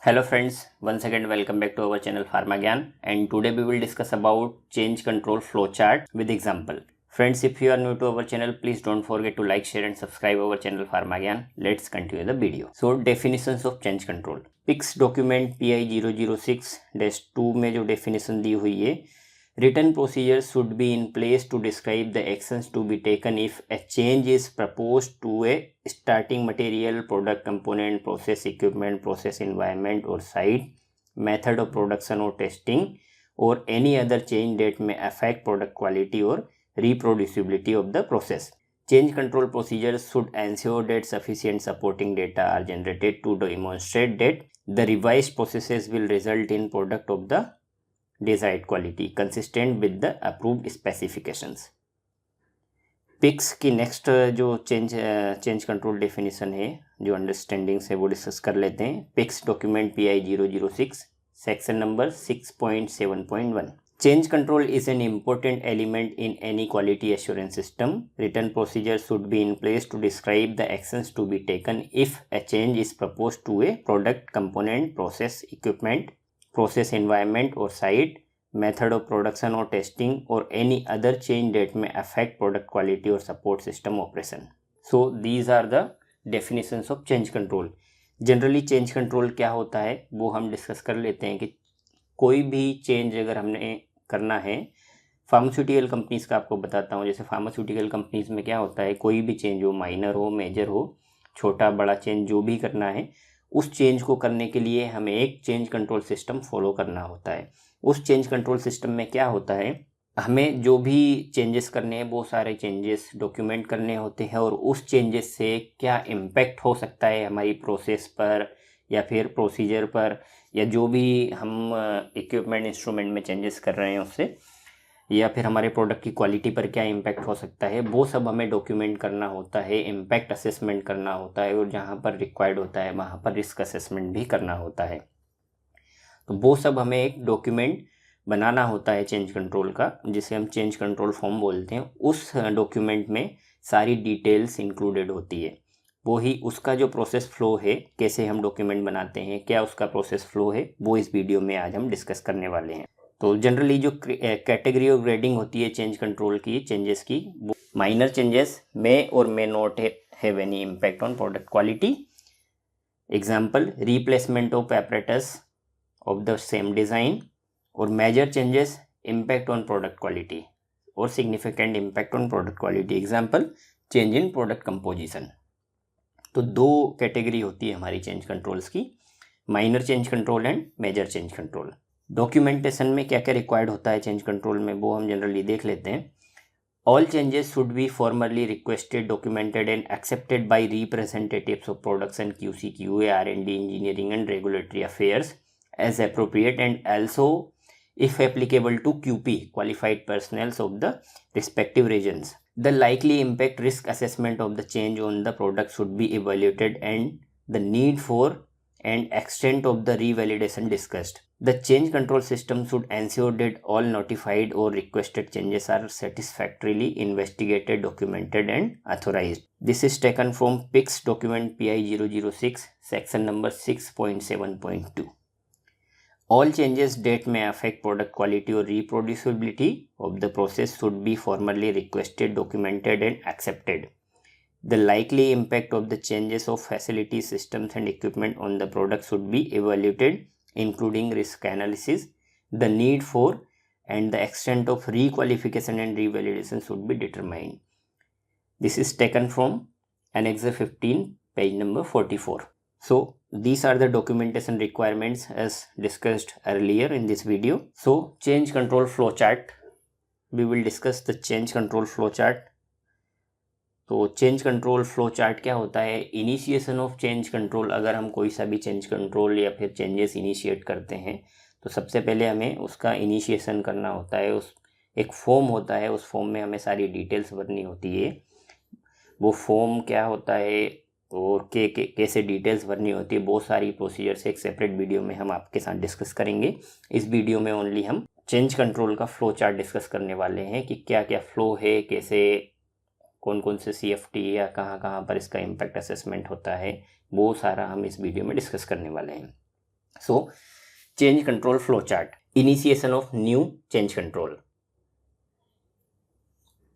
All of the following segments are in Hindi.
Hello friends, once again welcome back to our channel Pharmagyan, and today we will discuss about change control flowchart with example. Friends, if you are new to our channel, please don't forget to like, share and subscribe our channel Pharmagyan. Let's continue the video. So definitions of change control. PICS document PI 006-2 में जो definition दी हुई है, written procedures should be in place to describe the actions to be taken if a change is proposed to a starting material, product component, process equipment, process environment or site, method of production or testing, or any other change that may affect product quality or reproducibility of the process. Change control procedures should ensure that sufficient supporting data are generated to demonstrate that the revised processes will result in product of the desired quality consistent with the approved specifications. PICS की नेक्स्ट जो चेंज कंट्रोल डेफिनेशन है, जो अंडरस्टैंडिंग्स है, वो डिस्कस कर लेते हैं. PICS document PI 006 section number 6.7.1. Change control is an important element in any quality assurance system. Written procedures should be in place to describe the actions to be taken if a change is proposed to a product, component, process, equipment, process environment or site, method of production or testing, or any other change that may affect product quality or support system operation. So these are the definitions of change control. Generally change control क्या होता है वो हम डिस्कस कर लेते हैं कि कोई भी चेंज अगर हमने करना है, फार्मास्यूटिकल कंपनीज का आपको बताता हूँ. जैसे फार्मास्यूटिकल कंपनीज में क्या होता है, कोई भी चेंज हो, माइनर हो, मेजर हो, छोटा बड़ा चेंज जो भी करना है, उस चेंज को करने के लिए हमें एक चेंज कंट्रोल सिस्टम फॉलो करना होता है. उस चेंज कंट्रोल सिस्टम में क्या होता है, हमें जो भी चेंजेस करने हैं वो सारे चेंजेस डॉक्यूमेंट करने होते हैं और उस चेंजेस से क्या इम्पैक्ट हो सकता है हमारी प्रोसेस पर या फिर प्रोसीजर पर, या जो भी हम इक्विपमेंट इंस्ट्रूमेंट में चेंजेस कर रहे हैं उससे, या फिर हमारे प्रोडक्ट की क्वालिटी पर क्या इम्पैक्ट हो सकता है, वो सब हमें डॉक्यूमेंट करना होता है, इम्पैक्ट असेसमेंट करना होता है, और जहाँ पर रिक्वायर्ड होता है वहाँ पर रिस्क असेसमेंट भी करना होता है. तो वो सब हमें एक डॉक्यूमेंट बनाना होता है चेंज कंट्रोल का, जिसे हम चेंज कंट्रोल फॉर्म बोलते हैं. उस डॉक्यूमेंट में सारी डिटेल्स इंक्लूडेड होती है. वो ही उसका जो प्रोसेस फ्लो है, कैसे हम डॉक्यूमेंट बनाते हैं, क्या उसका प्रोसेस फ्लो है, वो इस वीडियो में आज हम डिस्कस करने वाले हैं. तो जनरली जो कैटेगरी ऑफ ग्रेडिंग होती है चेंज कंट्रोल की, चेंजेस की, वो माइनर चेंजेस मे और may not have any impact on product quality. Example, replacement of apparatus of the same design, or major changes impact on product quality or significant impact on product quality. Example, change in product composition. तो दो कैटेगरी होती है हमारी चेंज कंट्रोल्स की, minor change control and major change control. Documentation में क्या क्या रिक्वायर्ड होता है चेंज कंट्रोल में, वो हम जनरली देख लेते हैं. All changes should be formally requested, documented and accepted by representatives of production, QC, QA, R&D, engineering and regulatory affairs as appropriate, and also if applicable to QP, qualified personnel of the respective regions. The likely impact risk assessment of the change on the product should be evaluated and the need for and extent of the revalidation discussed. The change control system should ensure that all notified or requested changes are satisfactorily investigated, documented and authorized. This is taken from PICS document PI 006 section number 6.7.2. All changes that may affect product quality or reproducibility of the process should be formally requested, documented and accepted. The likely impact of the changes of facilities, systems and equipment on the product should be evaluated, including risk analysis. The need for and the extent of requalification and revalidation should be determined. This is taken from Annexure 15, page number 44. So these are the documentation requirements as discussed earlier in this video. So change control flow chart, we will discuss the change control flow chart. तो चेंज कंट्रोल फ्लो चार्ट क्या होता है, इनिशिएशन ऑफ चेंज कंट्रोल. अगर हम कोई सा भी चेंज कंट्रोल या फिर चेंजेस इनिशिएट करते हैं तो सबसे पहले हमें उसका इनिशिएशन करना होता है. उस एक फॉर्म होता है, उस फॉर्म में हमें सारी डिटेल्स भरनी होती है. वो फॉर्म क्या होता है और कैसे डिटेल्स भरनी होती है, बहुत सारी प्रोसीजर्स एक सेपरेट वीडियो में हम आपके साथ डिस्कस करेंगे. इस वीडियो में ओनली हम चेंज कंट्रोल का फ्लो चार्ट डिस्कस करने वाले हैं कि क्या क्या फ्लो है, कैसे कौन कौन से CFT या कहाँ कहाँ पर इसका इम्पैक्ट असेसमेंट होता है, वो सारा हम इस वीडियो में डिस्कस करने वाले हैं. So change control flow chart, initiation of new change control,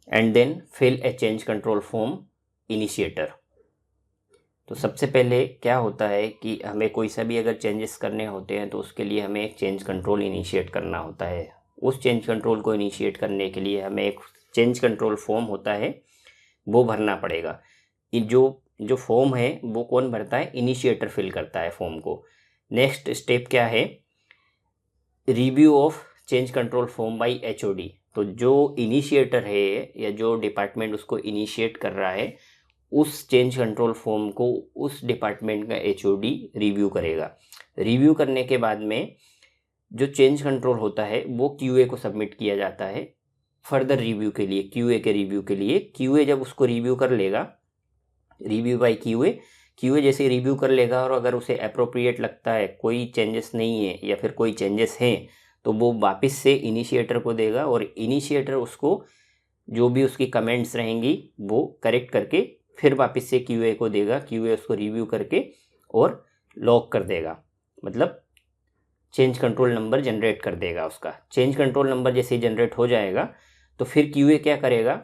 and then fill a change control form initiator. तो सबसे पहले क्या होता है कि हमें कोई सा भी अगर चेंजेस करने होते हैं तो उसके लिए हमें एक चेंज कंट्रोल इनिशिएट करना होता है। उस चेंज कंट्रोल को इनिशिएट करने के लिए हमें एक चेंज कंट्रोल फॉर्म होता है वो भरना पड़ेगा। जो फॉर्म है वो कौन भरता है? इनिशिएटर फिल करता है फॉर्म को। नेक्स्ट स्टेप क्या है? Review of change control form by HOD। तो जो इनिशिएटर है या जो डिपार्टमेंट उसको इनिशिएट कर रहा है उस चेंज कंट्रोल फॉर्म को उस डिपार्टमेंट का HOD रिव्यू करेगा। रिव्यू करने के बाद में जो चेंज कंट्रोल होता है वो QA को सबमिट किया जाता है फर्दर रिव्यू के लिए, QA के रिव्यू के लिए। QA जब उसको रिव्यू कर लेगा, रिव्यू बाय QA जैसे रिव्यू कर लेगा और अगर उसे अप्रोप्रिएट लगता है, कोई चेंजेस नहीं है या फिर कोई चेंजेस हैं, तो वो वापस से इनिशिएटर को देगा और इनिशिएटर उसको जो भी उसकी कमेंट्स रहेंगी वो करेक्ट करके फिर वापस से QA को देगा। QA उसको रिव्यू करके और लॉक कर देगा, मतलब चेंज कंट्रोल नंबर जनरेट कर देगा उसका। चेंज कंट्रोल नंबर जैसे जनरेट हो जाएगा तो फिर QA क्या करेगा?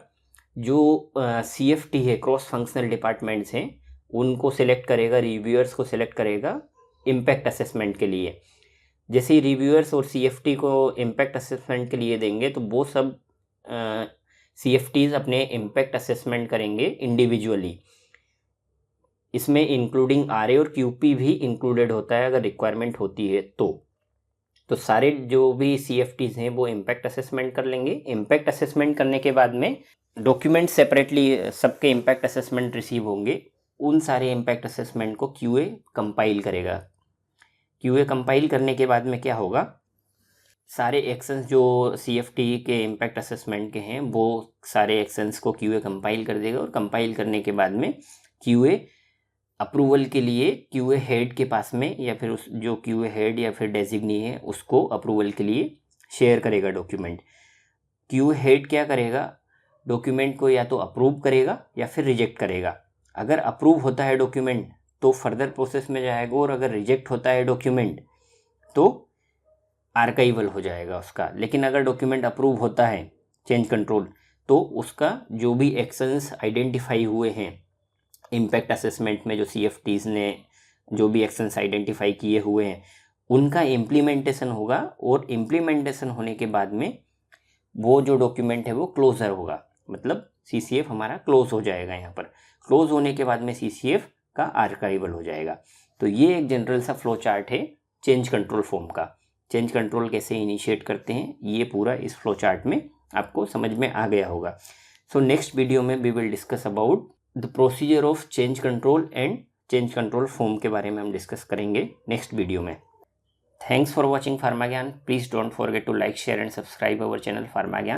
जो CFT है, क्रॉस फंक्शनल डिपार्टमेंट्स हैं, उनको सिलेक्ट करेगा, रिव्यूअर्स को सिलेक्ट करेगा इम्पैक्ट असेसमेंट के लिए। जैसे ही रिव्यूअर्स और CFT को इम्पैक्ट असेसमेंट के लिए देंगे तो वो सब CFTs अपने इम्पैक्ट असेसमेंट करेंगे इंडिविजुअली। इसमें इंक्लूडिंग RA और QP भी इंक्लूडेड होता है अगर रिक्वायरमेंट होती है तो सारे जो भी CFTs हैं वो इम्पैक्ट असेसमेंट कर लेंगे। इम्पैक्ट असेसमेंट करने के बाद में डॉक्यूमेंट सेपरेटली सबके इम्पैक्ट असेसमेंट रिसीव होंगे। उन सारे इम्पैक्ट असेसमेंट को QA कंपाइल करेगा। QA कंपाइल करने के बाद में क्या होगा? सारे एक्शंस जो CFT के इम्पैक्ट असेसमेंट के हैं वो सारे एक्शंस को QA कंपाइल कर देगा और कंपाइल करने के बाद में QA अप्रूवल के लिए QA हेड के पास में या फिर उस जो QA हेड या फिर डेजिग्नी है उसको अप्रूवल के लिए शेयर करेगा डॉक्यूमेंट। QA हेड क्या करेगा? डॉक्यूमेंट को या तो अप्रूव करेगा या फिर रिजेक्ट करेगा। अगर अप्रूव होता है डॉक्यूमेंट तो फर्दर प्रोसेस में जाएगा और अगर रिजेक्ट होता है डॉक्यूमेंट तो आर्काइवल हो जाएगा उसका। लेकिन अगर डॉक्यूमेंट अप्रूव होता है चेंज कंट्रोल तो उसका जो भी एक्शंस आइडेंटिफाई हुए हैं इम्पैक्ट असेसमेंट में, जो CFTs ने जो भी एक्शंस आइडेंटिफाई किए हुए हैं उनका इम्प्लीमेंटेशन होगा और इम्प्लीमेंटेशन होने के बाद में वो जो डॉक्यूमेंट है वो क्लोजर होगा, मतलब CCF हमारा क्लोज हो जाएगा। यहाँ पर क्लोज होने के बाद में CCF का आर्काइवल हो जाएगा। तो ये एक जनरल सा फ्लो चार्ट है चेंज कंट्रोल फॉर्म का। चेंज कंट्रोल कैसे इनिशिएट करते हैं ये पूरा इस फ्लो चार्ट में आपको समझ में आ गया होगा। सो नेक्स्ट वीडियो में we will discuss about the procedure of change control and change control form के बारे में हम डिस्कस करेंगे नेक्स्ट वीडियो में। Thanks for watching Pharma Gyan. Please don't forget to like, share and subscribe our channel Pharma ज्ञान।